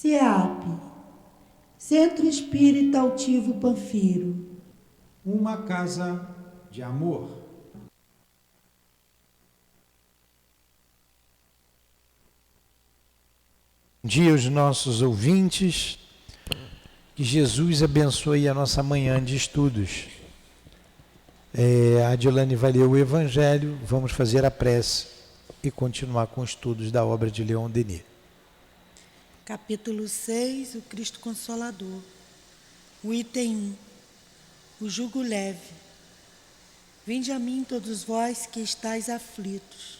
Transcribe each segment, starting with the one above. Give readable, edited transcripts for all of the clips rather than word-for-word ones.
CEAP, Centro Espírita Altivo Panfiro. Uma casa de amor. Bom dia aos nossos ouvintes. Que Jesus abençoe a nossa manhã de estudos. A Adilane vai ler o Evangelho, vamos fazer a prece e continuar com os estudos da obra de Leon Denis. Capítulo 6, o Cristo Consolador. O item 1, o jugo leve. Vinde a mim todos vós que estáis aflitos,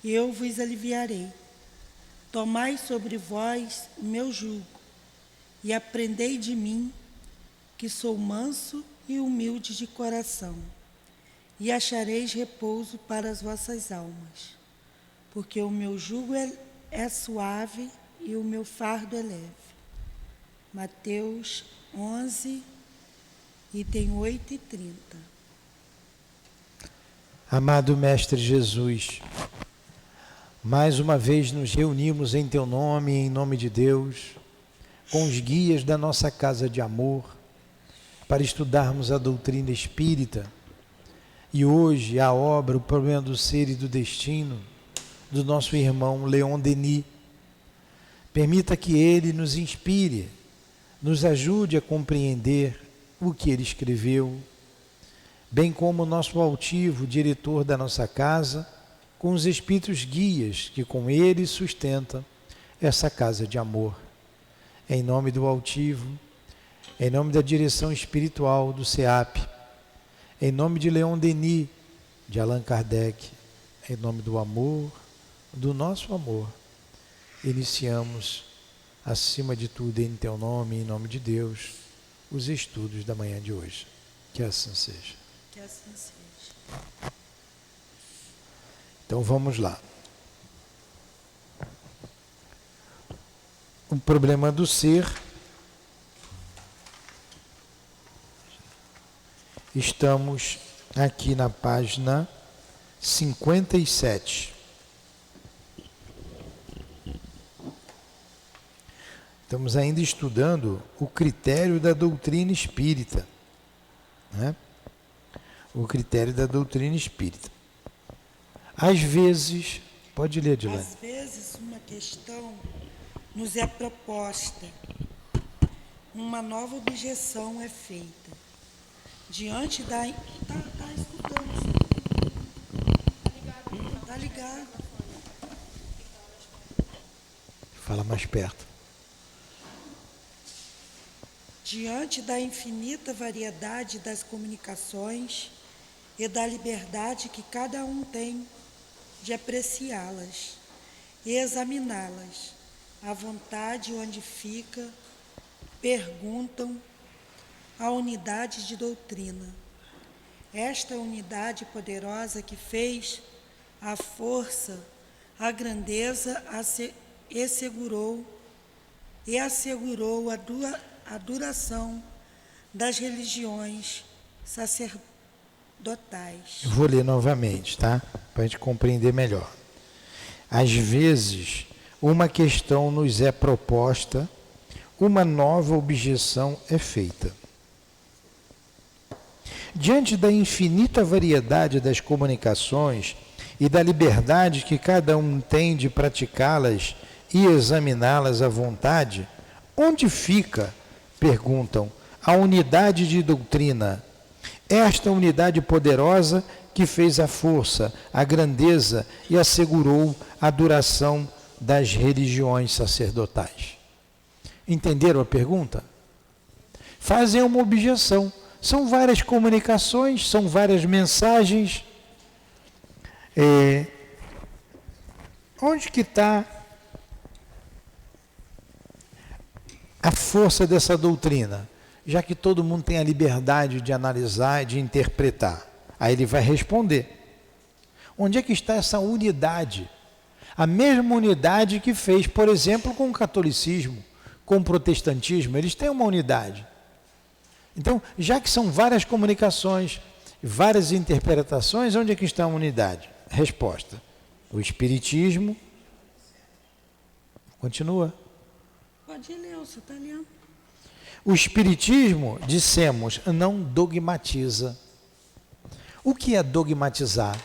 e eu vos aliviarei. Tomai sobre vós o meu jugo, e aprendei de mim, que sou manso e humilde de coração, e achareis repouso para as vossas almas, porque o meu jugo é suave e o meu fardo é leve. Mateus 11, item 8 e 30. Amado Mestre Jesus, mais uma vez nos reunimos em Teu nome e em nome de Deus, com os guias da nossa casa de amor, para estudarmos a doutrina espírita. E hoje a obra, o problema do ser e do destino, do nosso irmão Leon Denis. Permita que ele nos inspire, nos ajude a compreender o que ele escreveu, bem como o nosso altivo diretor da nossa casa, com os espíritos guias que com ele sustentam essa casa de amor. Em nome do altivo, em nome da direção espiritual do CEAP, em nome de Leon Denis, de Allan Kardec, em nome do amor, do nosso amor, iniciamos, acima de tudo, em Teu nome, em nome de Deus, os estudos da manhã de hoje. Que assim seja. Que assim seja. Então vamos lá. O problema do ser. Estamos aqui na página 57. Estamos ainda estudando o critério da doutrina espírita, né? O critério da doutrina espírita. Às vezes, pode ler, Adilane. Às vezes uma questão nos é proposta, uma nova objeção é feita. Diante da... Tá escutando. Tá ligado. Fala mais perto. Diante da infinita variedade das comunicações e da liberdade que cada um tem de apreciá-las e examiná-las, à vontade onde fica, perguntam a unidade de doutrina. Esta unidade poderosa que fez a força, a grandeza e assegurou a duração das religiões sacerdotais. Eu vou ler novamente, tá? Para a gente compreender melhor. Às vezes, uma questão nos é proposta, uma nova objeção é feita. Diante da infinita variedade das comunicações e da liberdade que cada um tem de praticá-las e examiná-las à vontade, onde fica, perguntam, a unidade de doutrina? Esta unidade poderosa que fez a força, a grandeza e assegurou a duração das religiões sacerdotais. Entenderam a pergunta? Fazem uma objeção. São várias comunicações, são várias mensagens. Onde que está a força dessa doutrina? Já que todo mundo tem a liberdade de analisar e de interpretar. Aí ele vai responder. Onde é que está essa unidade? A mesma unidade que fez, por exemplo, com o catolicismo, com o protestantismo, eles têm uma unidade. Então, já que são várias comunicações, várias interpretações, onde é que está a unidade? Resposta: o Espiritismo. Continua. Pode ler, você está lendo. O Espiritismo, dissemos, não dogmatiza. O que é dogmatizar?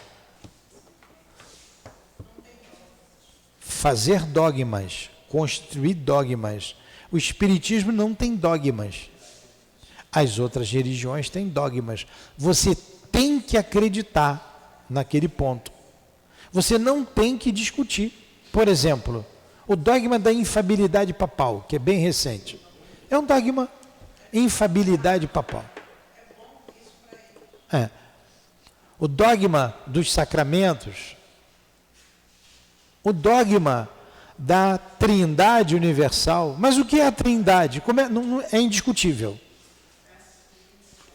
Fazer dogmas, construir dogmas. O Espiritismo não tem dogmas. As outras religiões têm dogmas. Você tem que acreditar naquele ponto. Você não tem que discutir. Por exemplo, o dogma da infabilidade papal, que é bem recente. É um dogma. Infabilidade papal. É. O dogma dos sacramentos. O dogma da Trindade universal. Mas o que é a Trindade? É indiscutível.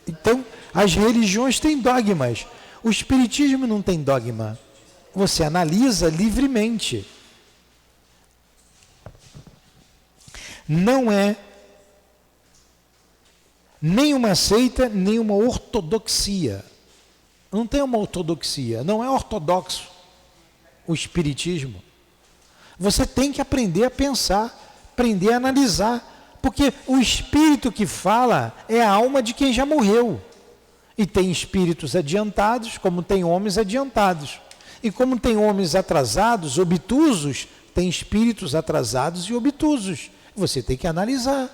Então, as religiões têm dogmas. O Espiritismo não tem dogma. Você analisa livremente. Não é nem uma seita, nem uma ortodoxia. Não tem uma ortodoxia. Não é ortodoxo o Espiritismo. Você tem que aprender a pensar, aprender a analisar, porque o espírito que fala é a alma de quem já morreu. E tem espíritos adiantados, como tem homens adiantados. E como tem homens atrasados, obtusos, tem espíritos atrasados e obtusos. Você tem que analisar.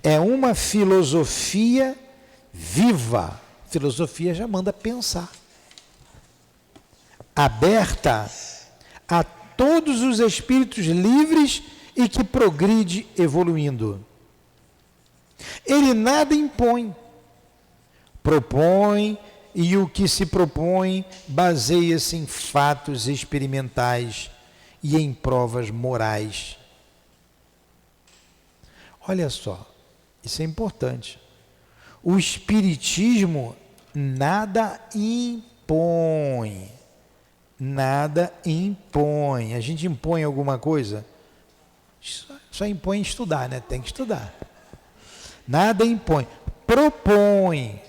É uma filosofia viva. Filosofia já manda pensar. Aberta a todos os espíritos livres e que progride evoluindo. Ele nada impõe. Propõe, e o que se propõe baseia-se em fatos experimentais e em provas morais. Olha só, isso é importante. O Espiritismo nada impõe. Nada impõe. A gente impõe alguma coisa? Só impõe estudar, né? Tem que estudar. Nada impõe. Propõe.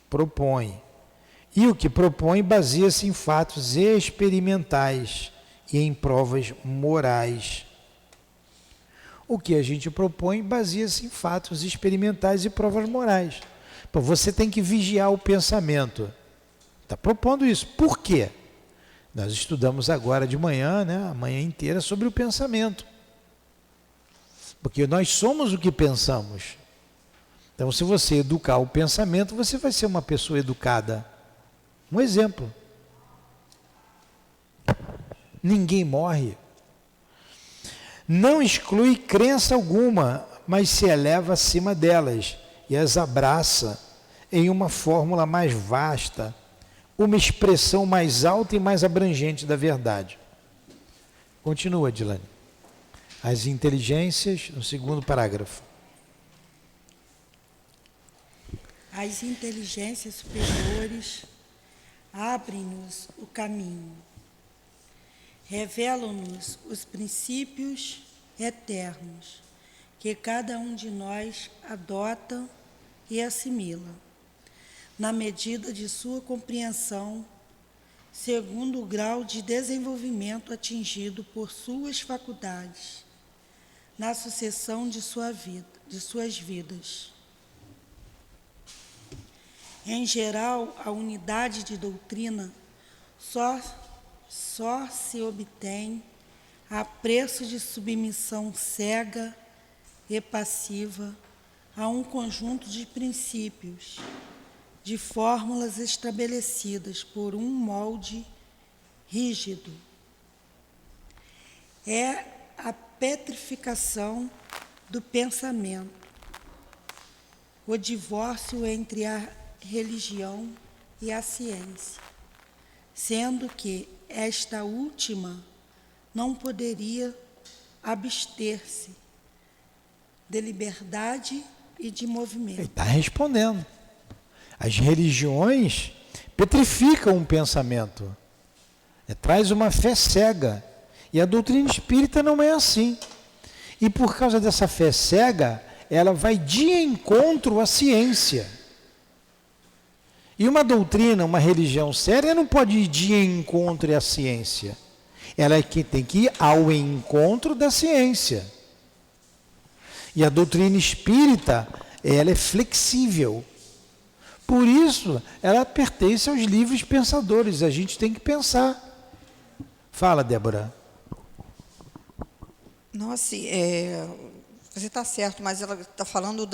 Propõe. E o que propõe baseia-se em fatos experimentais e em provas morais. O que a gente propõe baseia-se em fatos experimentais e provas morais. Então, você tem que vigiar o pensamento. Está propondo isso. Por quê? Nós estudamos agora de manhã, né, a manhã inteira, sobre o pensamento. Porque nós somos o que pensamos. Então, se você educar o pensamento, você vai ser uma pessoa educada. Um exemplo. Ninguém morre. Não exclui crença alguma, mas se eleva acima delas e as abraça em uma fórmula mais vasta, uma expressão mais alta e mais abrangente da verdade. Continua, Dilane. As inteligências, no segundo parágrafo. As inteligências superiores abrem-nos o caminho, revelam-nos os princípios eternos que cada um de nós adota e assimila, na medida de sua compreensão, segundo o grau de desenvolvimento atingido por suas faculdades, na sucessão de suas vidas. Em geral, a unidade de doutrina só se obtém a preço de submissão cega e passiva a um conjunto de princípios, de fórmulas estabelecidas por um molde rígido. É a petrificação do pensamento, o divórcio entre a religião e a ciência, sendo que esta última não poderia abster-se de liberdade e de movimento. Ele está respondendo. As religiões petrificam o pensamento, traz uma fé cega, e a doutrina espírita não é assim. E por causa dessa fé cega, ela vai de encontro à ciência. E uma doutrina, uma religião séria não pode ir de encontro à ciência. Ela é que tem que ir ao encontro da ciência. E a doutrina espírita, ela é flexível. Por isso, ela pertence aos livres pensadores. A gente tem que pensar. Fala, Débora. Nossa, você está certo, mas ela está falando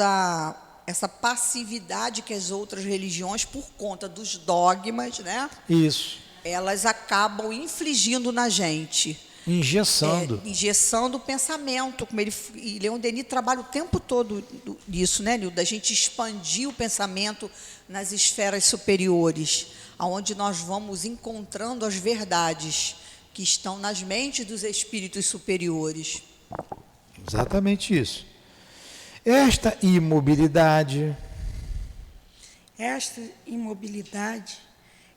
essa passividade que as outras religiões, por conta dos dogmas, né? Isso. Elas acabam infligindo na gente. Engessando. Engessando o pensamento. E Leon Denis trabalha o tempo todo nisso, né, Nildo? Da gente expandir o pensamento nas esferas superiores, aonde nós vamos encontrando as verdades que estão nas mentes dos espíritos superiores. Exatamente isso. Esta imobilidade,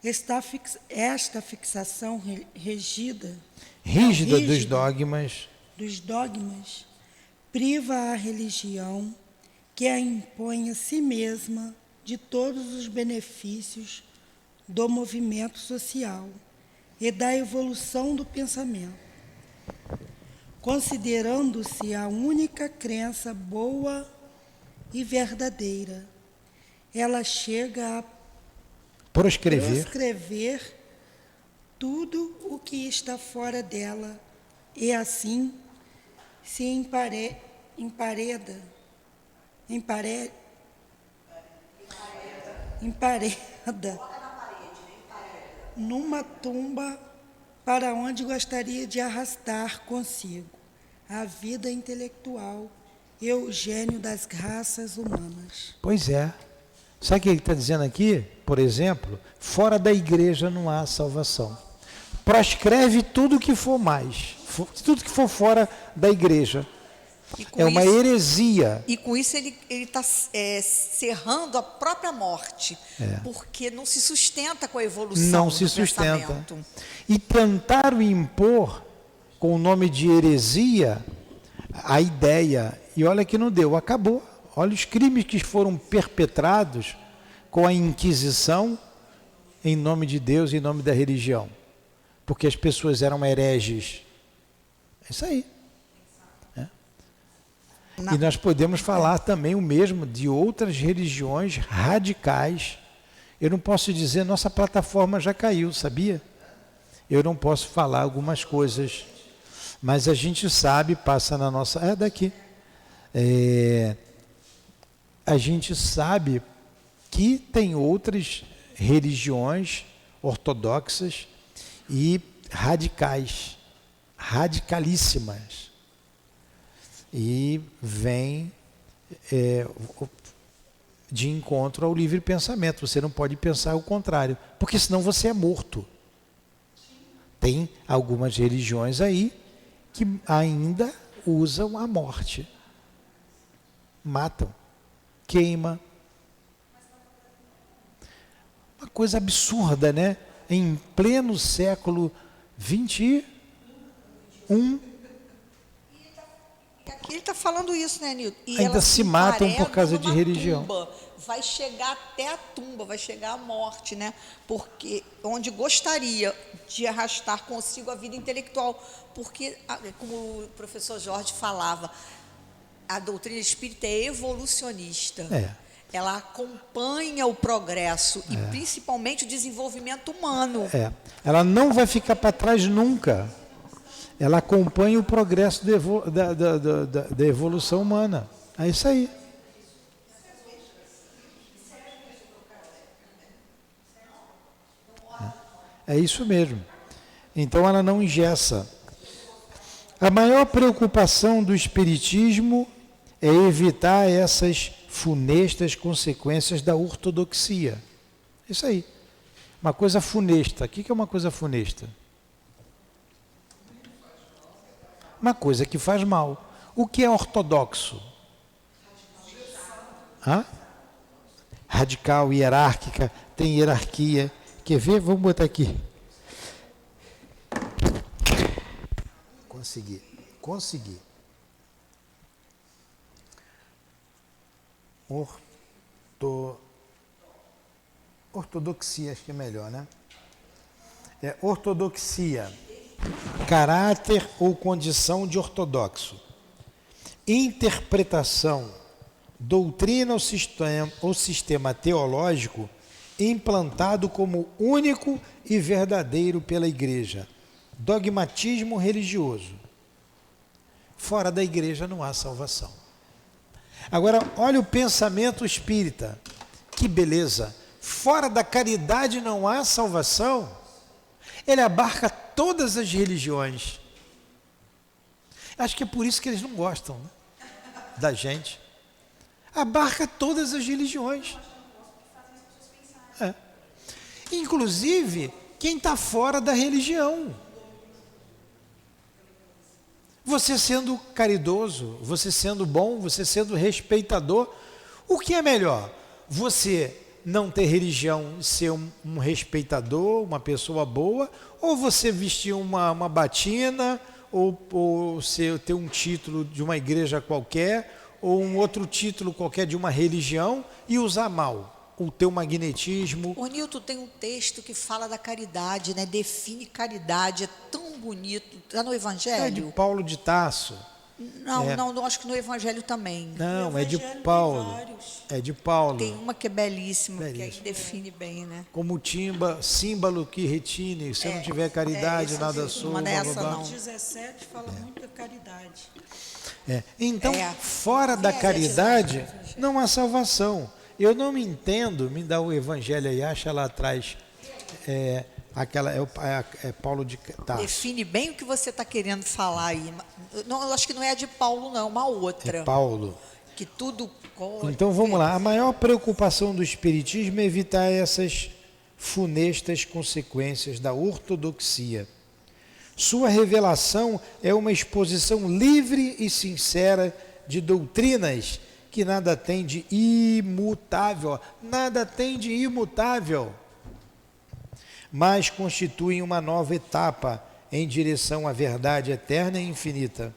Esta esta fixação rígida dos dogmas priva a religião que a impõe a si mesma de todos os benefícios do movimento social e da evolução do pensamento, considerando-se a única crença boa e verdadeira. Ela chega a proscrever tudo o que está fora dela e assim se empareda numa tumba para onde gostaria de arrastar consigo a vida intelectual e o gênio das raças humanas. pois é. Sabe o que ele está dizendo aqui? Por exemplo, fora da igreja não há salvação. Proscreve tudo que for mais, tudo que for fora da igreja. É uma heresia. E com isso ele está cerrando a própria morte, porque não se sustenta com a evolução do pensamento. E tentaram impor, com o nome de heresia, a ideia. E olha que não deu, acabou. Olha os crimes que foram perpetrados com a Inquisição em nome de Deus e em nome da religião. Porque as pessoas eram hereges. É isso aí. E nós podemos falar também o mesmo de outras religiões radicais. Eu não posso dizer, nossa plataforma já caiu, sabia? Eu não posso falar algumas coisas, mas a gente sabe, passa na nossa... daqui. A gente sabe que tem outras religiões ortodoxas e radicais, radicalíssimas. E vem de encontro ao livre pensamento. Você não pode pensar o contrário, porque senão você é morto. Tem algumas religiões aí que ainda usam a morte. Matam, queima. Uma coisa absurda, né? Em pleno século XXI. Aqui ele está falando isso, né, Nildo? E ainda se matam por causa de religião. Tumba. Vai chegar até a tumba, vai chegar à morte, né? Porque onde gostaria de arrastar consigo a vida intelectual. Porque, como o professor Jorge falava, a doutrina espírita é evolucionista. Ela acompanha o progresso e principalmente o desenvolvimento humano. Ela não vai ficar para trás nunca. Ela acompanha o progresso da evolução humana. É isso aí. É isso mesmo. Então ela não engessa. A maior preocupação do espiritismo é evitar essas funestas consequências da ortodoxia. Isso aí. Uma coisa funesta. O que é uma coisa funesta? Uma coisa que faz mal. O que é ortodoxo? Radical, hierárquica, tem hierarquia. Quer ver? Vamos botar aqui. Consegui. Ortodoxia, acho que é melhor, né? Ortodoxia, caráter ou condição de ortodoxo. Interpretação, doutrina ou sistema teológico implantado como único e verdadeiro pela Igreja. Dogmatismo religioso. Fora da Igreja não há salvação. Agora, olha o pensamento espírita. Que beleza! Fora da caridade não há salvação. Ele abarca todas as religiões. Acho que é por isso que eles não gostam, né, da gente. Abarca todas as religiões. Inclusive, quem está fora da religião. Você sendo caridoso, você sendo bom, você sendo respeitador, o que é melhor? Você não ter religião, ser um respeitador, uma pessoa boa, ou você vestir uma batina, ou ter um título de uma igreja qualquer, ou um outro título qualquer de uma religião e usar mal o teu magnetismo. O Nilton, tem um texto que fala da caridade, né? Define caridade, é tão bonito. Está no Evangelho? É de Paulo de Tarso. Não, acho que no Evangelho também. Não, é de Paulo. É de Paulo. Tem uma que é belíssima, que aí define bem, né? Como símbolo que retine, se não tiver caridade, nada sou. Não é essa, não. 17 fala muito da caridade. Então, fora da caridade, não há salvação. Eu não me entendo, me dá o Evangelho aí, acha lá atrás, Paulo de Tarso. Define bem o que você está querendo falar aí. Não, eu acho que não é a de Paulo, não, uma outra. É Paulo. Que tudo... Então vamos lá, a maior preocupação do Espiritismo é evitar essas funestas consequências da ortodoxia. Sua revelação é uma exposição livre e sincera de doutrinas que nada tem de imutável, mas constituem uma nova etapa em direção à verdade eterna e infinita.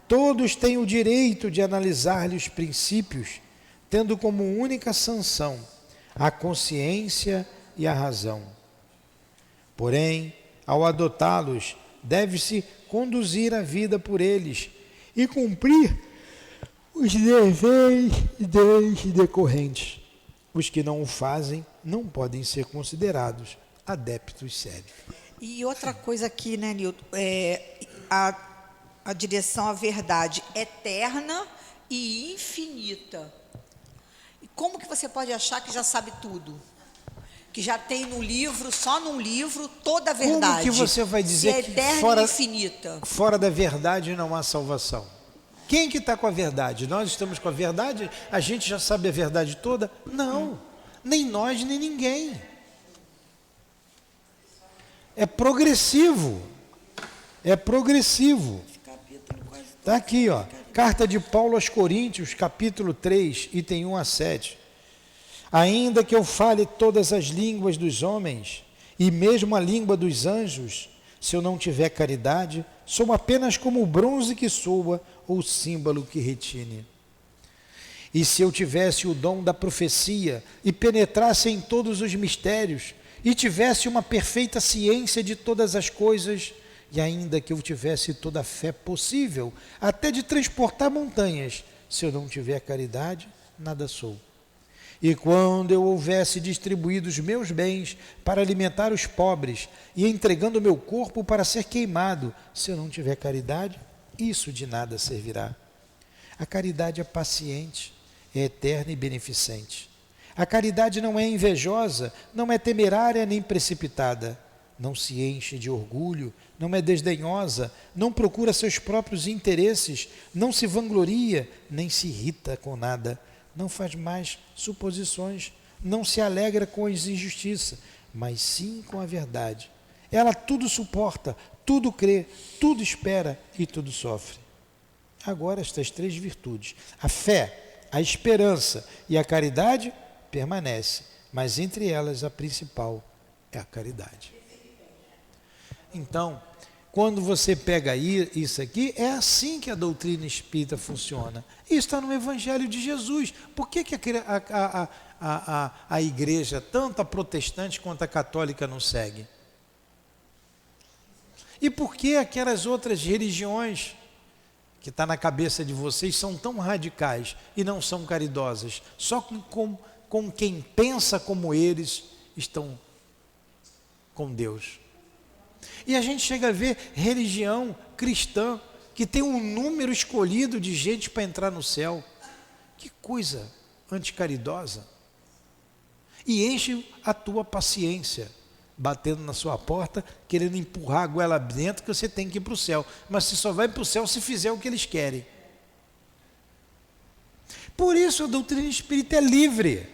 Todos têm o direito de analisar-lhe os princípios, tendo como única sanção a consciência e a razão. Porém, ao adotá-los, deve-se conduzir a vida por eles e cumprir os deveres deles decorrentes. Os que não o fazem não podem ser considerados adeptos sérios. E outra coisa aqui, né, Nilton, a direção à verdade eterna e infinita. E como que você pode achar que já sabe tudo? Que já tem no livro, só num livro, toda a verdade. Como que você vai dizer que eterna que e infinita? Fora da verdade não há salvação? Quem que está com a verdade? Nós estamos com a verdade? A gente já sabe a verdade toda? Não, nem nós, nem ninguém. É progressivo. Está aqui, ó. Carta de Paulo aos Coríntios, capítulo 3, item 1 a 7. Ainda que eu fale todas as línguas dos homens, e mesmo a língua dos anjos, se eu não tiver caridade, sou apenas como o bronze que soa ou o símbolo que retine. E se eu tivesse o dom da profecia e penetrasse em todos os mistérios e tivesse uma perfeita ciência de todas as coisas, e ainda que eu tivesse toda a fé possível, até de transportar montanhas, se eu não tiver caridade, nada sou. E quando eu houvesse distribuído os meus bens para alimentar os pobres e entregando o meu corpo para ser queimado, se eu não tiver caridade, isso de nada servirá. A caridade é paciente, é eterna e beneficente. A caridade não é invejosa, não é temerária nem precipitada. Não se enche de orgulho, não é desdenhosa, não procura seus próprios interesses, não se vangloria, nem se irrita com nada. Não faz mais suposições, não se alegra com as injustiças, mas sim com a verdade. Ela tudo suporta, tudo crê, tudo espera e tudo sofre. Agora estas três virtudes, a fé, a esperança e a caridade, permanecem, mas entre elas a principal é a caridade. Então, quando você pega isso aqui, é assim que a doutrina espírita funciona. Isso está no Evangelho de Jesus. Por que a igreja, tanto a protestante quanto a católica, não segue? E por que aquelas outras religiões que está na cabeça de vocês são tão radicais e não são caridosas? Só com quem pensa como eles estão com Deus. E a gente chega a ver religião cristã que tem um número escolhido de gente para entrar no céu. Que coisa anticaridosa. E enche a tua paciência, batendo na sua porta, querendo empurrar a goela dentro, que você tem que ir para o céu. Mas você só vai para o céu se fizer o que eles querem. Por isso a doutrina espírita é livre,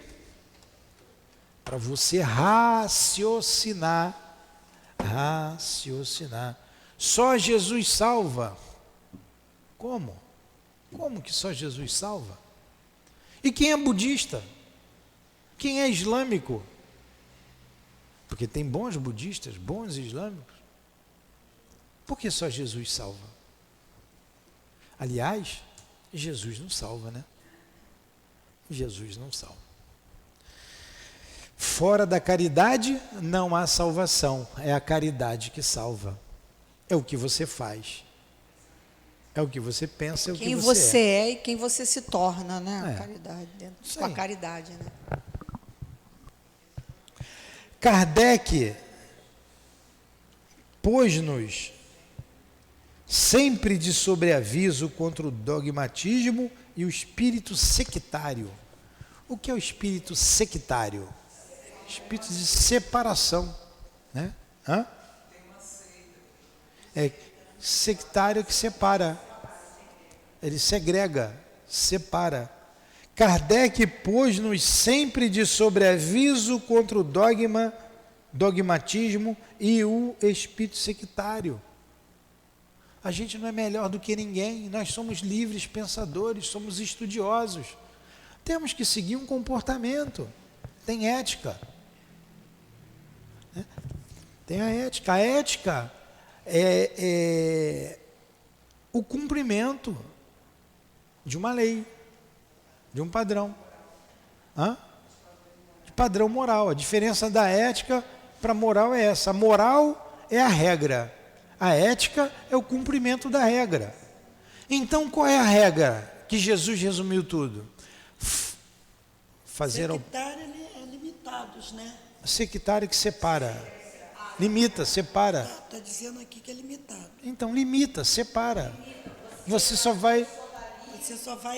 para você raciocinar. Só Jesus salva. Como? Como que só Jesus salva? E quem é budista? Quem é islâmico? Porque tem bons budistas, bons islâmicos. Por que só Jesus salva? Aliás, Jesus não salva, né? Jesus não salva. Fora da caridade não há salvação, é a caridade que salva. É o que você faz, é o que você pensa, é o que você é e quem você se torna, né? É. Caridade, com a caridade, né? Kardec pôs-nos sempre de sobreaviso contra o dogmatismo e o espírito sectário. O que é o espírito sectário? Espírito de separação, né? É sectário que separa, ele segrega, separa. Kardec pôs-nos sempre de sobreaviso contra o dogmatismo e o espírito sectário. A gente não é melhor do que ninguém, nós somos livres pensadores, somos estudiosos. Temos que seguir um comportamento, tem ética. Tem a ética. A ética é o cumprimento de uma lei, de um padrão. De padrão moral. A diferença da ética para a moral é essa. A moral é a regra. A ética é o cumprimento da regra. Então, qual é a regra que Jesus resumiu tudo? Sectário é limitados, né? Sectário que separa. Limita, separa. Está dizendo aqui que é limitado. Então, limita, separa. Você só vai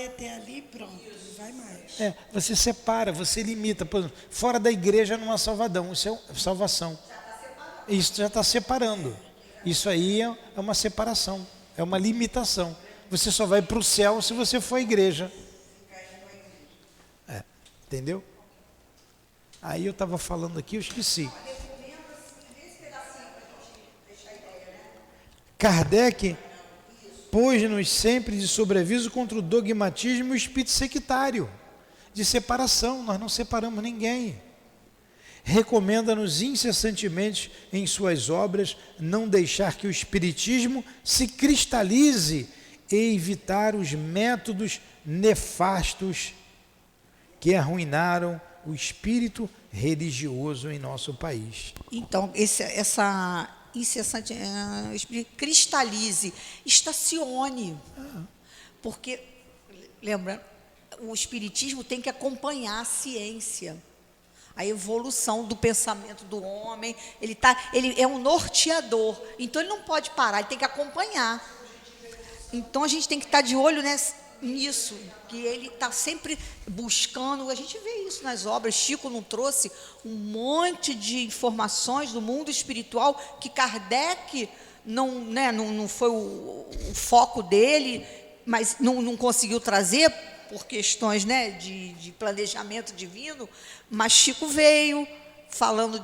até ali e pronto, não vai mais. Você separa, você limita. Por exemplo, fora da igreja não há salvação, isso é salvação. Isso já está separando. Isso aí é uma separação, é uma limitação. Você só vai para o céu se você for à igreja. Entendeu? Aí eu estava falando aqui, eu esqueci. Kardec pôs-nos sempre de sobreaviso contra o dogmatismo e o espírito sectário, de separação. Nós não separamos ninguém. Recomenda-nos incessantemente em suas obras não deixar que o espiritismo se cristalize e evitar os métodos nefastos que arruinaram o espírito religioso em nosso país. Então, essa incessante, cristalize, estacione. Porque, lembra, o espiritismo tem que acompanhar a ciência, a evolução do pensamento do homem. Ele é um norteador, então ele não pode parar, ele tem que acompanhar. Então a gente tem que estar de olho nisso, que ele está sempre buscando. A gente vê isso nas obras. Chico não trouxe um monte de informações do mundo espiritual que Kardec não foi o foco dele, mas não conseguiu trazer por questões de planejamento divino. Mas Chico veio falando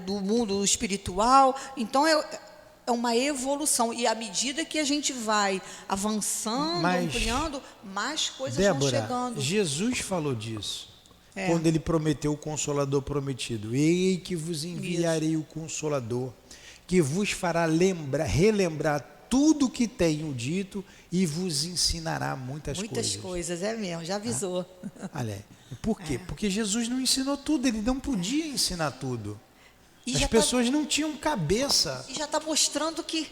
do mundo espiritual. Então é uma evolução, e à medida que a gente vai avançando, ampliando, mais coisas vão chegando. Jesus falou disso, quando ele prometeu o Consolador prometido. Ei, que vos enviarei o Consolador, que vos fará relembrar tudo o que tenho dito e vos ensinará muitas coisas. Muitas coisas, é mesmo, já avisou. Olha, Por quê? Porque Jesus não ensinou tudo, ele não podia ensinar tudo. E As já pessoas não tinham cabeça. e já está mostrando que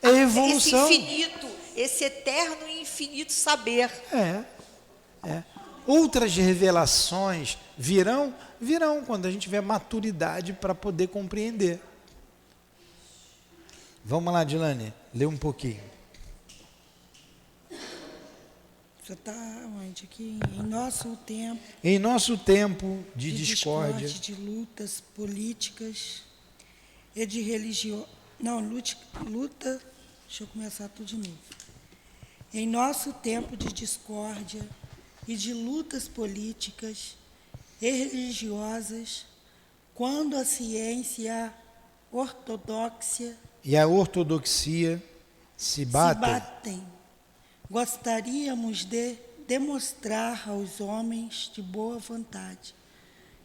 É evolução. esse infinito, esse eterno e infinito saber. É. Outras revelações virão quando a gente tiver maturidade para poder compreender. Vamos lá, Dilane, lê um pouquinho. Você está onde? Aqui, em nosso tempo Em nosso tempo de discórdia, de lutas políticas e de religião. Não, luta. Deixa eu começar tudo de novo. Em nosso tempo de discórdia e de lutas políticas e religiosas, quando a ciência e a ortodoxia e a ortodoxia se batem, gostaríamos de demonstrar aos homens de boa vontade,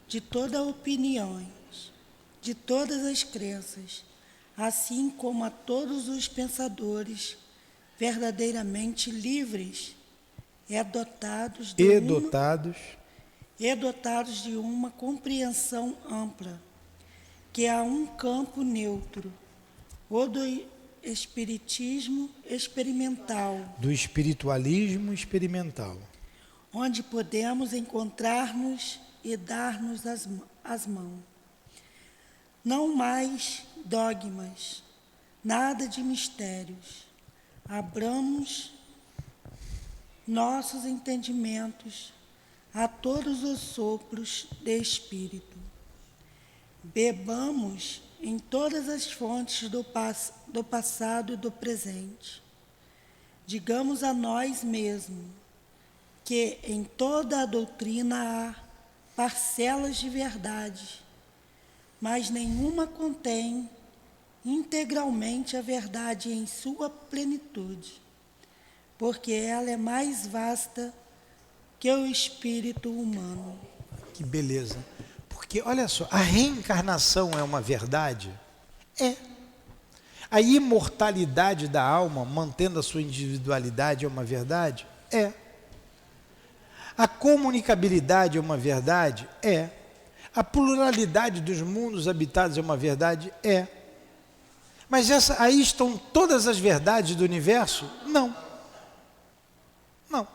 de toda opiniões, de todas as crenças, assim como a todos os pensadores verdadeiramente livres e dotados de uma compreensão ampla, que há um campo neutro, ou do espiritismo experimental, do espiritualismo experimental, onde podemos encontrar-nos e dar-nos as mãos. Não mais dogmas, nada de mistérios. Abramos nossos entendimentos a todos os sopros de espírito. Bebamos em todas as fontes do passado e do presente. Digamos a nós mesmos que em toda a doutrina há parcelas de verdade, mas nenhuma contém integralmente a verdade em sua plenitude, porque ela é mais vasta que o espírito humano. Que beleza. Porque, olha só, a reencarnação é uma verdade? É. A imortalidade da alma, mantendo a sua individualidade, é uma verdade? É. A comunicabilidade é uma verdade? É. A pluralidade dos mundos habitados é uma verdade? É. Mas aí estão todas as verdades do universo? Não. Não.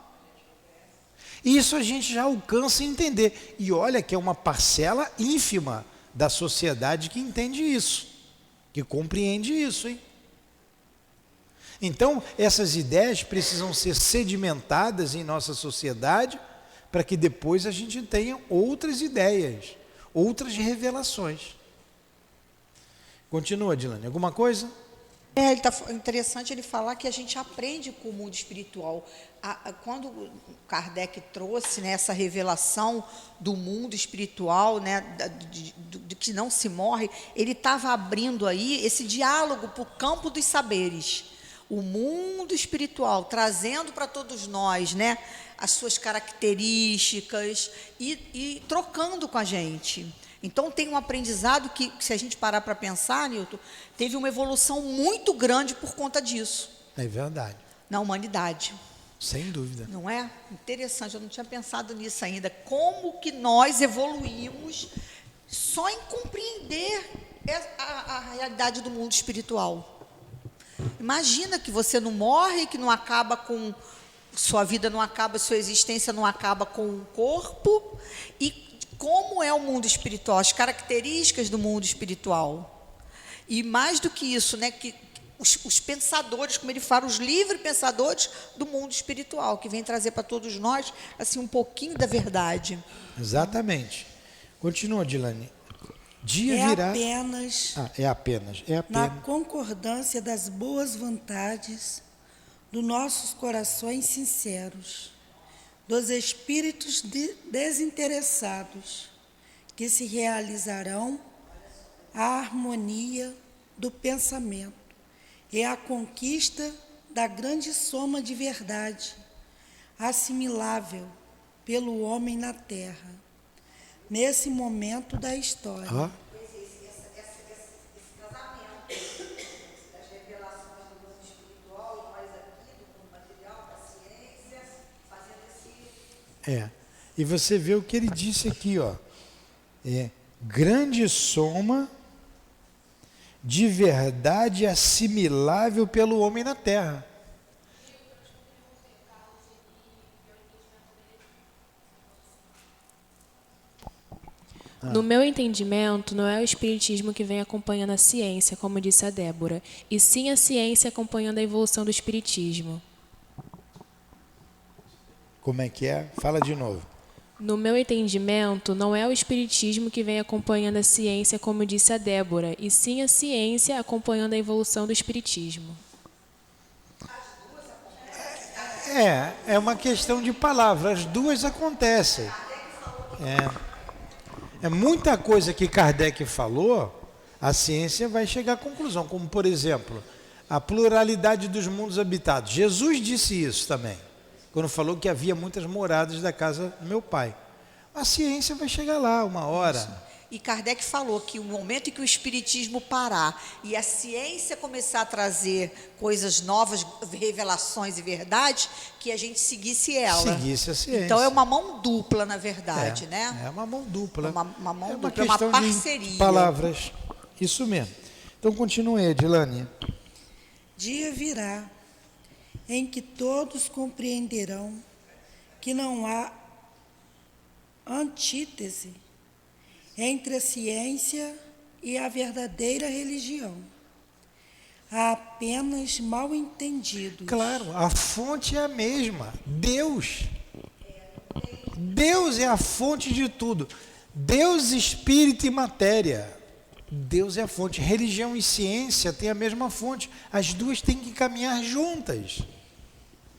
Isso a gente já alcança a entender. E olha que é uma parcela ínfima da sociedade que entende isso, que compreende isso, hein? Então, essas ideias precisam ser sedimentadas em nossa sociedade para que depois a gente tenha outras ideias, outras revelações. Continua, Dilane. Alguma coisa? Interessante ele falar que a gente aprende com o mundo espiritual. Quando Kardec trouxe, né, essa revelação do mundo espiritual, né, de que não se morre, ele estava abrindo aí esse diálogo para o campo dos saberes. O mundo espiritual, trazendo para todos nós, né, as suas características e trocando com a gente. Então, tem um aprendizado que, se a gente parar para pensar, Nilton, teve uma evolução muito grande por conta disso. É verdade. Na humanidade. Sem dúvida. Não é? Interessante, eu não tinha pensado nisso ainda. Como que nós evoluímos só em compreender a realidade do mundo espiritual. Imagina que você não morre, que não acaba com... Sua vida não acaba, sua existência não acaba com o corpo. E como é o mundo espiritual, as características do mundo espiritual. E mais do que isso, né, que os pensadores, como ele fala, os livres pensadores do mundo espiritual, que vem trazer para todos nós assim um pouquinho da verdade. Exatamente. Continua, Dilane. Dia virá... É apenas. Na concordância das boas vontades dos nossos corações sinceros, dos espíritos desinteressados, que se realizarão a harmonia do pensamento e a conquista da grande soma de verdade, assimilável pelo homem na Terra, nesse momento da história. Esse casamento das revelações do mundo espiritual, nós aqui, do mundo material, da ciência, fazendo esse... E você vê o que ele disse aqui, ó. Grande soma de verdade assimilável pelo homem na terra. No meu entendimento, não é o espiritismo que vem acompanhando a ciência, como disse a Débora, e sim a ciência acompanhando a evolução do espiritismo. Como é que é? Fala de novo. No meu entendimento, não é o espiritismo que vem acompanhando a ciência, como disse a Débora, e sim a ciência acompanhando a evolução do espiritismo. É uma questão de palavras, as duas acontecem. É muita coisa que Kardec falou, a ciência vai chegar à conclusão, como por exemplo, a pluralidade dos mundos habitados. Jesus disse isso também, quando falou que havia muitas moradas da casa do meu pai. A ciência vai chegar lá uma hora. E Kardec falou que o momento em que o espiritismo parar e a ciência começar a trazer coisas novas, revelações e verdades, que a gente seguisse ela. Seguisse a ciência. Então é uma mão dupla, na verdade, né? É uma mão dupla. Uma mão dupla, questão uma parceria. de palavras. Isso mesmo. Então continue, Edilane. Dia virá em que todos compreenderão que não há antítese entre a ciência e a verdadeira religião. Há apenas mal entendidos. Claro, a fonte é a mesma. Deus. Deus é a fonte de tudo. Deus, espírito e matéria. Deus é a fonte. Religião e ciência têm a mesma fonte. As duas têm que caminhar juntas.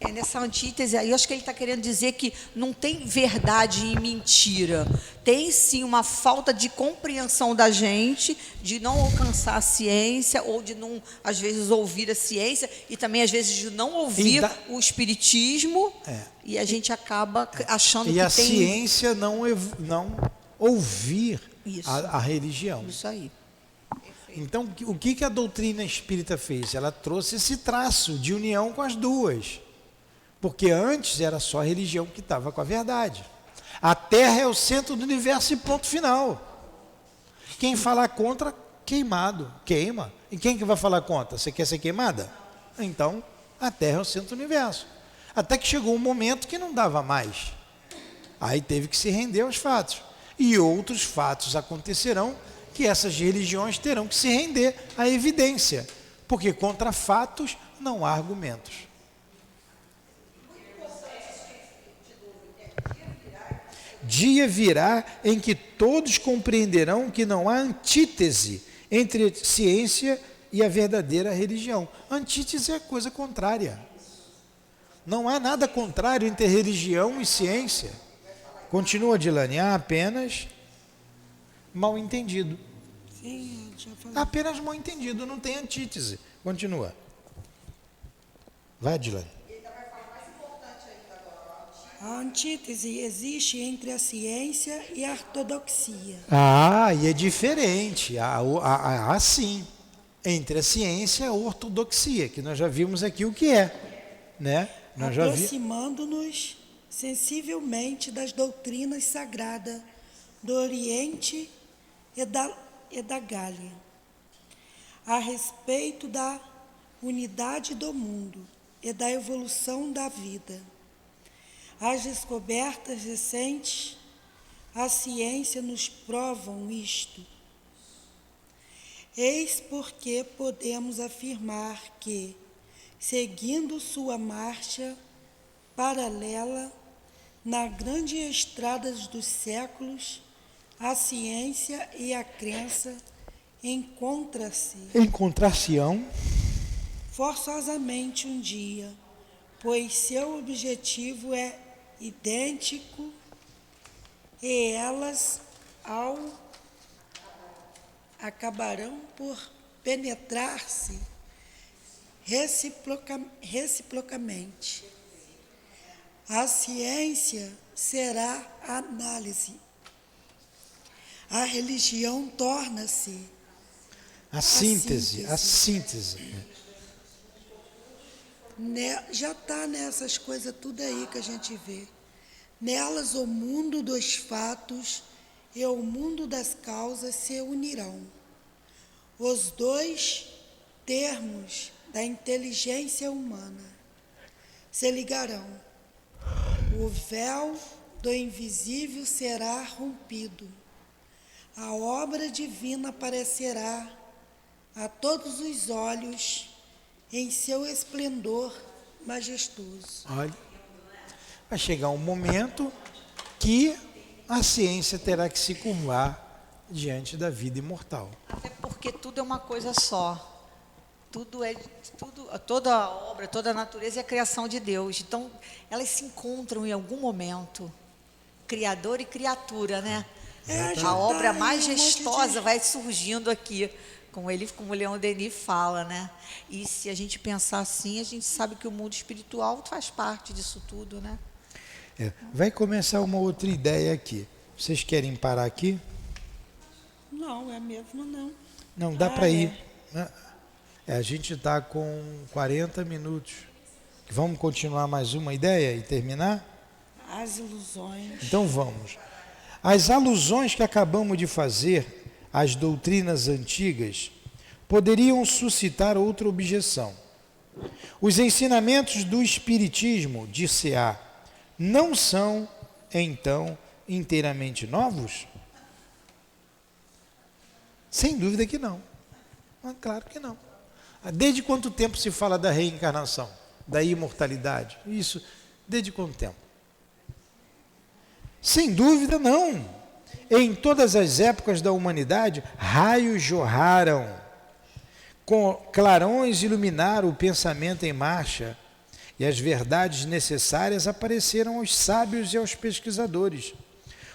É nessa antítese aí, eu acho que ele está querendo dizer que não tem verdade e mentira. Tem sim uma falta de compreensão da gente, de não alcançar a ciência, ou de não, às vezes, ouvir a ciência, e também, às vezes, de não ouvir o espiritismo, e a gente acaba achando que tem... E a ciência não ouvir a religião. Isso aí. Então, o que a doutrina espírita fez? Ela trouxe esse traço de união com as duas. Porque antes era só a religião que estava com a verdade. A Terra é o centro do universo e ponto final. Quem falar contra, queimado, queima. E quem que vai falar contra? Você quer ser queimada? Então, a Terra é o centro do universo. Até que chegou um momento que não dava mais. Aí teve que se render aos fatos. E outros fatos acontecerão que essas religiões terão que se render à evidência. Porque contra fatos não há argumentos. Dia virá em que todos compreenderão que não há antítese entre a ciência e a verdadeira religião. Antítese é coisa contrária. Não há nada contrário entre religião e ciência. Continua, Dilane. Há apenas mal entendido. Sim, já falei. Apenas mal entendido, não tem antítese. Continua. Vai, Dilane. A antítese existe entre a ciência e a ortodoxia. E é diferente. Sim. Entre a ciência e a ortodoxia, que nós já vimos aqui o que é, né? Aproximando-nos sensivelmente das doutrinas sagradas do Oriente e da Gália, a respeito da unidade do mundo e da evolução da vida. As descobertas recentes, a ciência nos provam isto. Eis porque podemos afirmar que, seguindo sua marcha paralela na grande estrada dos séculos, a ciência e a crença encontrar-se-ão forçosamente um dia, pois seu objetivo é idêntico e elas acabarão por penetrar-se reciprocamente. A ciência será a análise. A religião torna-se a síntese. Já está nessas coisas tudo aí que a gente vê. Nelas o mundo dos fatos e o mundo das causas se unirão. Os dois termos da inteligência humana se ligarão. O véu do invisível será rompido. A obra divina aparecerá a todos os olhos em seu esplendor majestoso. Olha, vai chegar um momento que a ciência terá que se curvar diante da vida imortal. Até porque tudo é uma coisa só. Toda a obra, toda a natureza é a criação de Deus. Então, elas se encontram em algum momento. Criador e criatura, né? A obra majestosa vai surgindo aqui, como o Leon Denis fala, né? E se a gente pensar assim, a gente sabe que o mundo espiritual faz parte disso tudo, né? Vai começar uma outra ideia aqui. Vocês querem parar aqui? Não, é mesmo não. Não, dá para ir. A gente está com 40 minutos. Vamos continuar mais uma ideia e terminar? As ilusões. Então vamos. As alusões que acabamos de fazer às doutrinas antigas poderiam suscitar outra objeção. Os ensinamentos do Espiritismo, disse-á, não são, então, inteiramente novos? Sem dúvida que não. Mas claro que não. Desde quanto tempo se fala da reencarnação, da imortalidade? Isso, desde quanto tempo? Sem dúvida não. Em todas as épocas da humanidade, raios jorraram, com clarões iluminaram o pensamento em marcha, e as verdades necessárias apareceram aos sábios e aos pesquisadores.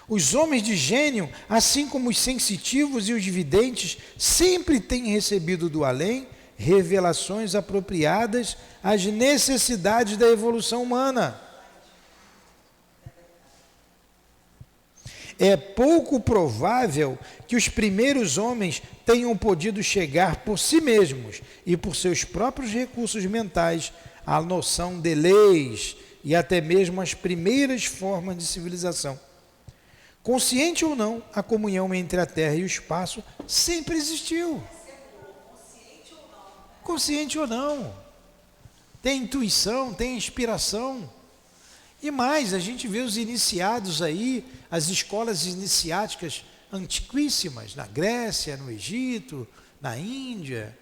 Os homens de gênio, assim como os sensitivos e os videntes, sempre têm recebido do além revelações apropriadas às necessidades da evolução humana. É pouco provável que os primeiros homens tenham podido chegar por si mesmos e por seus próprios recursos mentais à noção de leis e até mesmo às primeiras formas de civilização. Consciente ou não, a comunhão entre a Terra e o espaço sempre existiu. Consciente ou não. Tem intuição, tem inspiração. E mais, a gente vê os iniciados aí, as escolas iniciáticas antiquíssimas, na Grécia, no Egito, na Índia.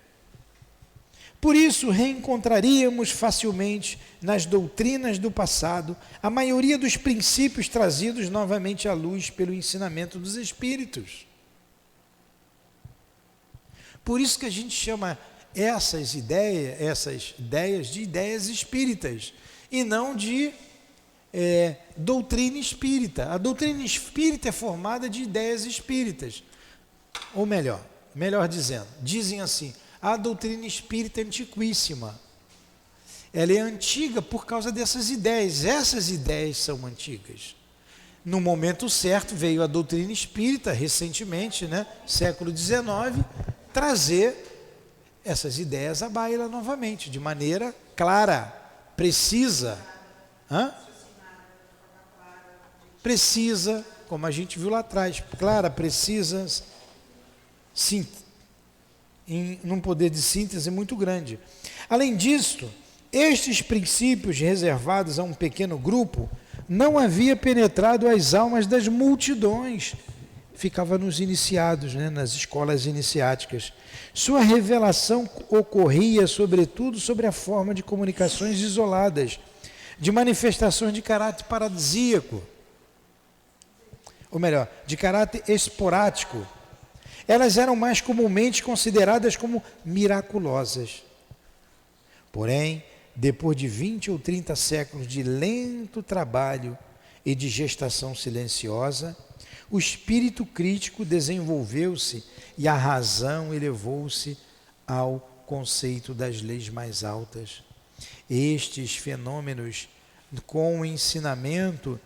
Por isso, reencontraríamos facilmente nas doutrinas do passado a maioria dos princípios trazidos novamente à luz pelo ensinamento dos espíritos. Por isso que a gente chama essas ideias de ideias espíritas, e não de doutrina espírita. A doutrina espírita é formada de ideias espíritas. Ou melhor dizendo, dizem assim, a doutrina espírita é antiquíssima. Ela é antiga por causa dessas ideias. Essas ideias são antigas. No momento certo veio a doutrina espírita, recentemente, século XIX, trazer essas ideias à baila novamente, de maneira clara, precisa. Precisa, como a gente viu lá atrás, clara, precisa, num poder de síntese muito grande. Além disso, estes princípios reservados a um pequeno grupo não havia penetrado as almas das multidões. Ficava nos iniciados, nas escolas iniciáticas. Sua revelação ocorria, sobretudo, sobre a forma de comunicações isoladas, de manifestações de caráter paradisíaco, ou melhor, de caráter esporádico. Elas eram mais comumente consideradas como miraculosas. Porém, depois de 20 ou 30 séculos de lento trabalho e de gestação silenciosa, o espírito crítico desenvolveu-se e a razão elevou-se ao conceito das leis mais altas. Estes fenômenos, com o ensinamento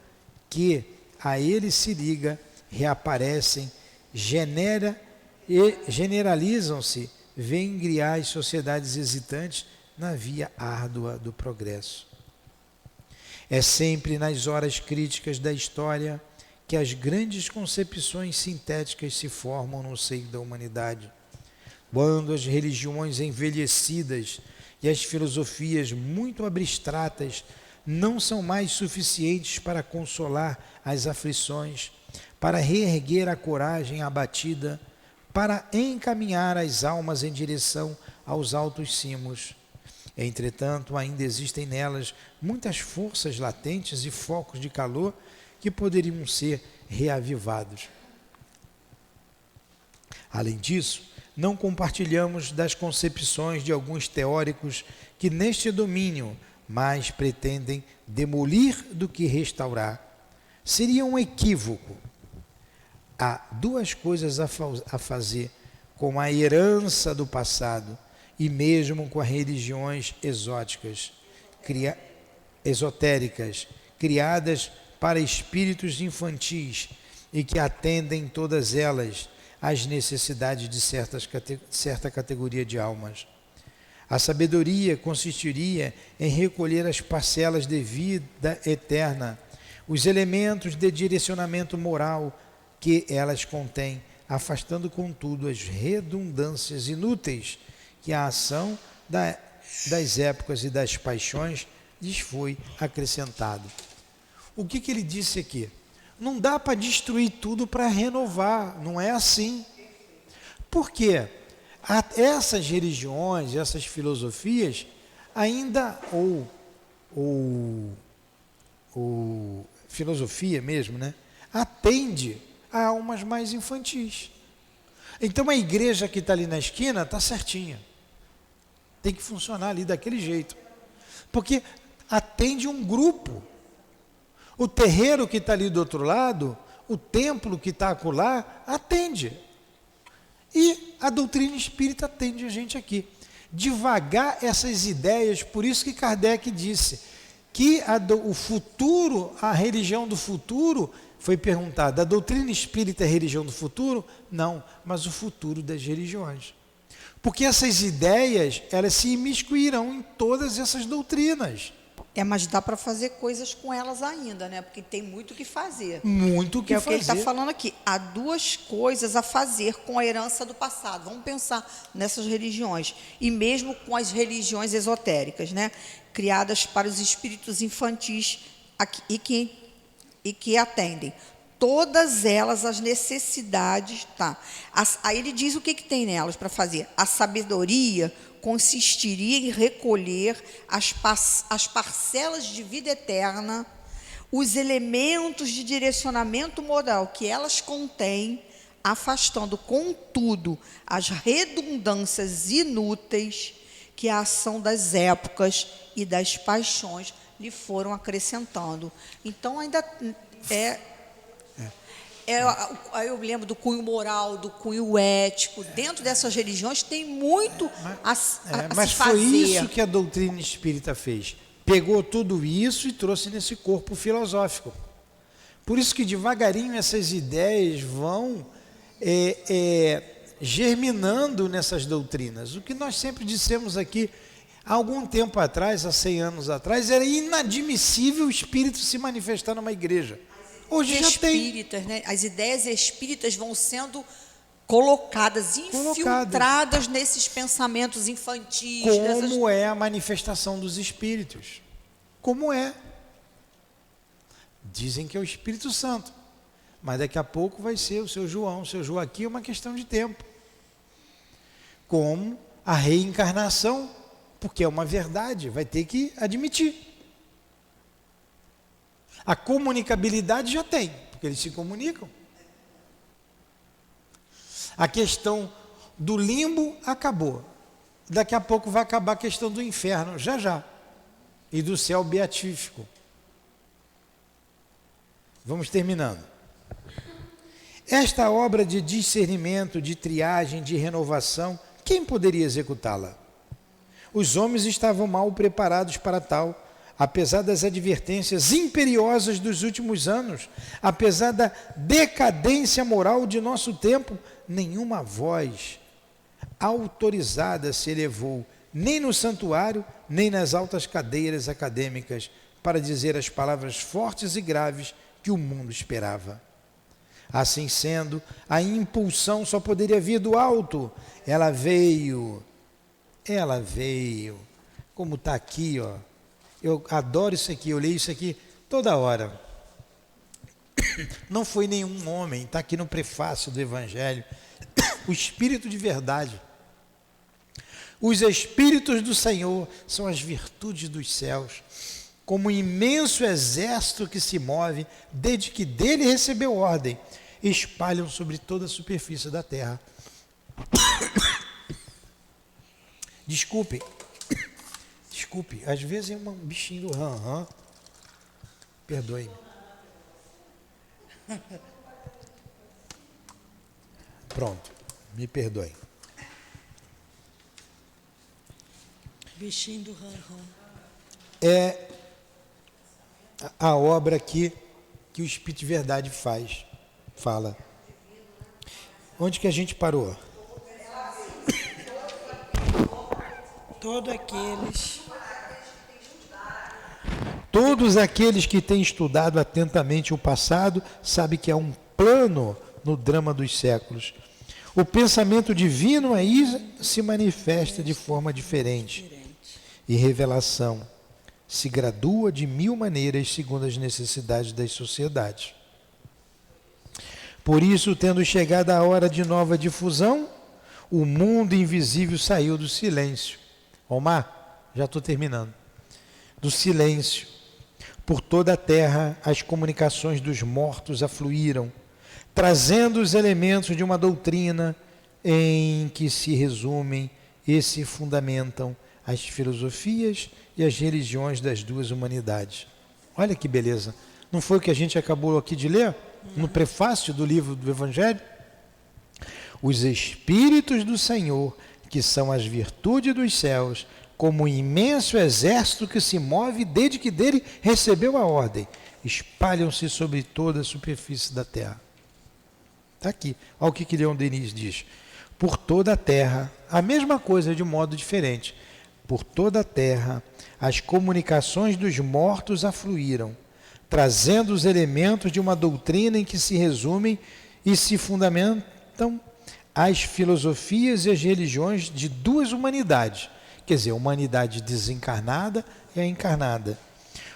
que a ele se liga, reaparecem, generalizam-se, vêm criar as sociedades hesitantes na via árdua do progresso. É sempre nas horas críticas da história que as grandes concepções sintéticas se formam no seio da humanidade. Quando as religiões envelhecidas e as filosofias muito abstratas não são mais suficientes para consolar as aflições, para reerguer a coragem abatida, para encaminhar as almas em direção aos altos cimos. Entretanto, ainda existem nelas muitas forças latentes e focos de calor que poderiam ser reavivados. Além disso, não compartilhamos das concepções de alguns teóricos que neste domínio mais pretendem demolir do que restaurar. Seria um equívoco. Há duas coisas a fazer com a herança do passado e mesmo com as religiões esotéricas, criadas para espíritos infantis e que atendem todas elas às necessidades de certa categoria de almas. A sabedoria consistiria em recolher as parcelas de vida eterna, os elementos de direcionamento moral que elas contêm, afastando, contudo, as redundâncias inúteis que a ação das épocas e das paixões lhes foi acrescentado. O que ele disse aqui? Não dá para destruir tudo para renovar, não é assim. Por quê? Essas religiões, essas filosofias, ainda, ou filosofia mesmo, né? Atende a almas mais infantis. Então a igreja que está ali na esquina está certinha. Tem que funcionar ali daquele jeito. Porque atende um grupo. O terreiro que está ali do outro lado, o templo que está acolá, atende. E a doutrina espírita atende a gente aqui. Devagar essas ideias, por isso que Kardec disse que o futuro, a religião do futuro, foi perguntada, a doutrina espírita é a religião do futuro? Não, mas o futuro das religiões. Porque essas ideias, elas se imiscuirão em todas essas doutrinas. Mas dá para fazer coisas com elas ainda, né? Porque tem muito o que fazer. Muito o que fazer. É o que ele está falando aqui. Há duas coisas a fazer com a herança do passado. Vamos pensar nessas religiões. E mesmo com as religiões esotéricas, né? Criadas para os espíritos infantis e que atendem. Todas elas, as necessidades, tá? Aí ele diz o que tem nelas para fazer. A sabedoria consistiria em recolher as parcelas de vida eterna, os elementos de direcionamento moral que elas contêm, afastando, contudo, as redundâncias inúteis que a ação das épocas e das paixões lhe foram acrescentando. Então, ainda eu lembro do cunho moral, do cunho ético. Dentro dessas religiões tem muito a se fazer. Mas foi isso que a doutrina espírita fez. Pegou tudo isso e trouxe nesse corpo filosófico. Por isso que devagarinho essas ideias vão germinando nessas doutrinas. O que nós sempre dissemos aqui, há algum tempo atrás, há 100 anos atrás, era inadmissível o espírito se manifestar numa igreja. Hoje já tem. Né? As ideias espíritas vão sendo colocadas, infiltradas nesses pensamentos infantis. Como é a manifestação dos espíritos? Como é? Dizem que é o Espírito Santo, mas daqui a pouco vai ser o seu João, o seu Joaquim, é uma questão de tempo. Como a reencarnação, porque é uma verdade, vai ter que admitir. A comunicabilidade já tem, porque eles se comunicam. A questão do limbo acabou. Daqui a pouco vai acabar a questão do inferno, já. E do céu beatífico. Vamos terminando. Esta obra de discernimento, de triagem, de renovação, quem poderia executá-la? Os homens estavam mal preparados para tal. Apesar das advertências imperiosas dos últimos anos, apesar da decadência moral de nosso tempo, nenhuma voz autorizada se elevou, nem no santuário, nem nas altas cadeiras acadêmicas, para dizer as palavras fortes e graves que o mundo esperava. Assim sendo, a impulsão só poderia vir do alto. Ela veio, como está aqui, ó. Eu adoro isso aqui, eu leio isso aqui toda hora. Não foi nenhum homem, está aqui no prefácio do Evangelho, o Espírito de verdade. Os Espíritos do Senhor são as virtudes dos céus, como um imenso exército que se move, desde que dele recebeu ordem, espalham sobre toda a superfície da terra. Desculpe, às vezes é um bichinho do ram-ram, perdoe-me. Pronto, me perdoe. Bichinho do ram-ram. É a obra que o Espírito de Verdade fala. Onde que a gente parou? Todos aqueles que têm estudado atentamente o passado sabem que há um plano no drama dos séculos. O pensamento divino aí se manifesta de forma diferente. E revelação se gradua de 1000 maneiras segundo as necessidades das sociedades. Por isso, tendo chegado a hora de nova difusão, o mundo invisível saiu do silêncio. Omar, já estou terminando. Do silêncio. Por toda a terra, as comunicações dos mortos afluíram, trazendo os elementos de uma doutrina em que se resumem e se fundamentam as filosofias e as religiões das duas humanidades. Olha que beleza. Não foi o que a gente acabou aqui de ler? No prefácio do livro do Evangelho? Os Espíritos do Senhor, que são as virtudes dos céus, como um imenso exército que se move desde que dele recebeu a ordem, espalham-se sobre toda a superfície da terra. Está aqui. Olha o que Leon Denis diz. Por toda a terra, a mesma coisa de modo diferente. Por toda a terra, as comunicações dos mortos afluíram, trazendo os elementos de uma doutrina em que se resumem e se fundamentam as filosofias e as religiões de duas humanidades, quer dizer, a humanidade desencarnada e a encarnada.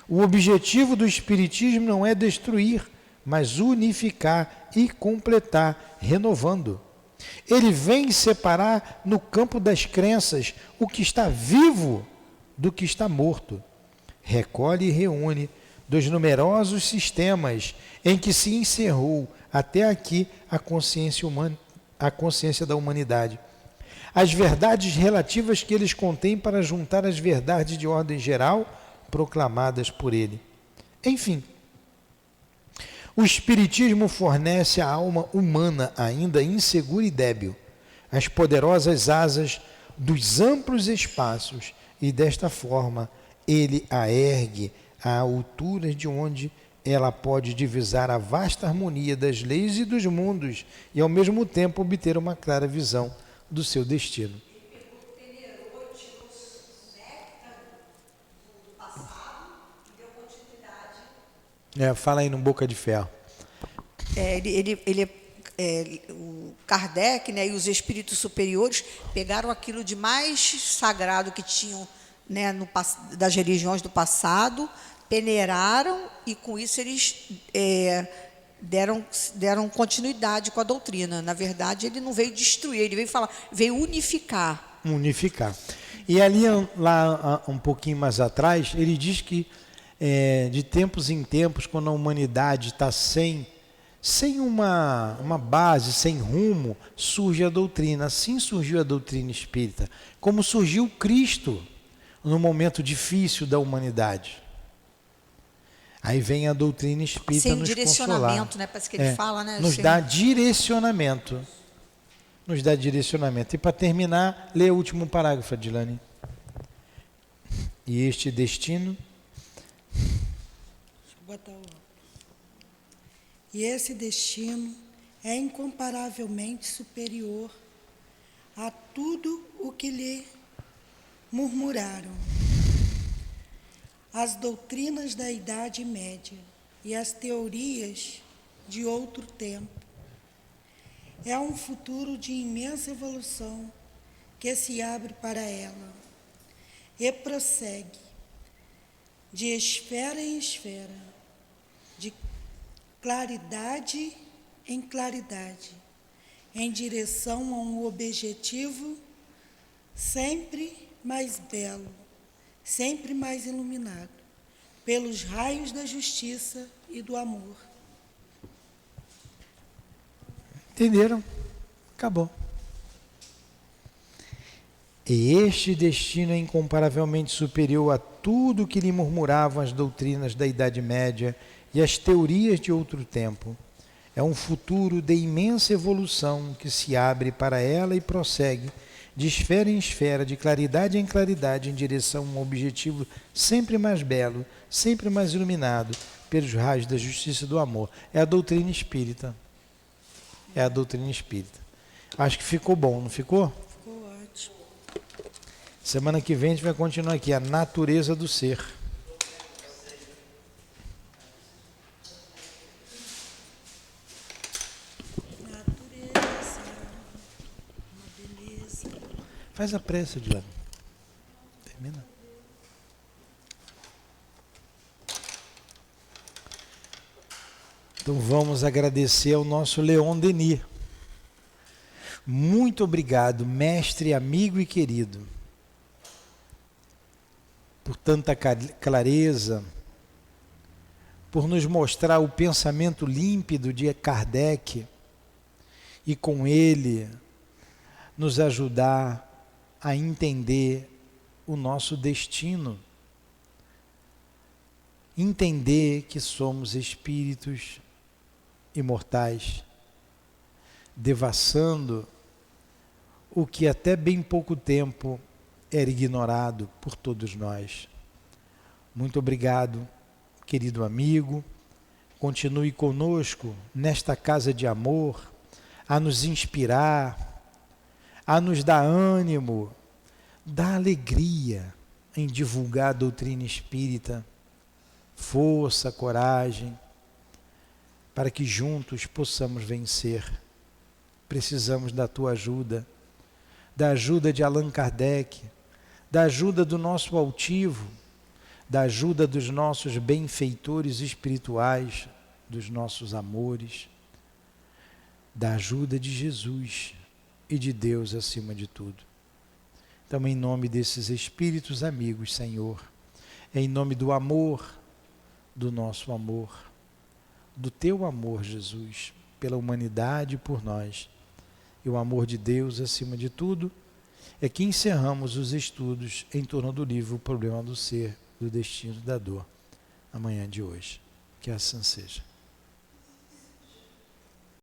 O objetivo do Espiritismo não é destruir, mas unificar e completar, renovando. Ele vem separar no campo das crenças o que está vivo do que está morto. Recolhe e reúne dos numerosos sistemas em que se encerrou até aqui a consciência humana, a consciência da humanidade. As verdades relativas que eles contêm para juntar as verdades de ordem geral proclamadas por ele. Enfim, o Espiritismo fornece à alma humana ainda insegura e débil as poderosas asas dos amplos espaços e desta forma ele a ergue à altura de onde ela pode divisar a vasta harmonia das leis e dos mundos e ao mesmo tempo obter uma clara visão do seu destino. Fala aí no Boca de Ferro. O Kardec, né, e os espíritos superiores pegaram aquilo de mais sagrado que tinham, né, das religiões do passado, peneiraram e com isso eles deram continuidade com a doutrina. Na verdade, ele não veio destruir, ele veio unificar. Unificar. E ali, lá um pouquinho mais atrás, ele diz que de tempos em tempos, quando a humanidade está sem uma base, sem rumo, surge a doutrina. Assim surgiu a doutrina espírita, como surgiu Cristo no momento difícil da humanidade. Aí vem a doutrina espírita sem nos direcionamento, consolar. Né? Parece que ele fala, né? Nos dá direcionamento. Nos dá direcionamento. E para terminar, lê o último parágrafo, Adilane. E este destino... E esse destino é incomparavelmente superior a tudo o que lhe murmuraram. as doutrinas da Idade Média e as teorias de outro tempo. É um futuro de imensa evolução que se abre para ela e prossegue de esfera em esfera, de claridade em claridade, em direção a um objetivo sempre mais belo, sempre mais iluminado, pelos raios da justiça e do amor. Entenderam? Acabou. E este destino é incomparavelmente superior a tudo que lhe murmuravam as doutrinas da Idade Média e as teorias de outro tempo. É um futuro de imensa evolução que se abre para ela e prossegue de esfera em esfera, de claridade em claridade, em direção a um objetivo sempre mais belo, sempre mais iluminado, pelos raios da justiça e do amor. É a doutrina espírita. É a doutrina espírita. Acho que ficou bom, não ficou? Ficou ótimo. Semana que vem a gente vai continuar aqui, a natureza do ser. Natureza, uma beleza. Faz a prece, Dilane. Termina. Então vamos agradecer ao nosso Leon Denis. Muito obrigado, mestre, amigo e querido, por tanta clareza, por nos mostrar o pensamento límpido de Kardec e com ele nos ajudar a entender o nosso destino, entender que somos espíritos imortais, devassando o que até bem pouco tempo era ignorado por todos nós. Muito obrigado, querido amigo. Continue conosco nesta casa de amor, a nos inspirar, a nos dar ânimo, dar alegria em divulgar a doutrina espírita, força, coragem, para que juntos possamos vencer. Precisamos da tua ajuda, da ajuda de Allan Kardec, da ajuda do nosso altivo, da ajuda dos nossos benfeitores espirituais, dos nossos amores, da ajuda de Jesus e de Deus acima de tudo. Então, em nome desses espíritos amigos, Senhor, em nome do amor, do nosso amor, do teu amor, Jesus, pela humanidade e por nós, e o amor de Deus acima de tudo, é que encerramos os estudos em torno do livro O Problema do Ser, do Destino e da Dor, amanhã de hoje. Que assim seja.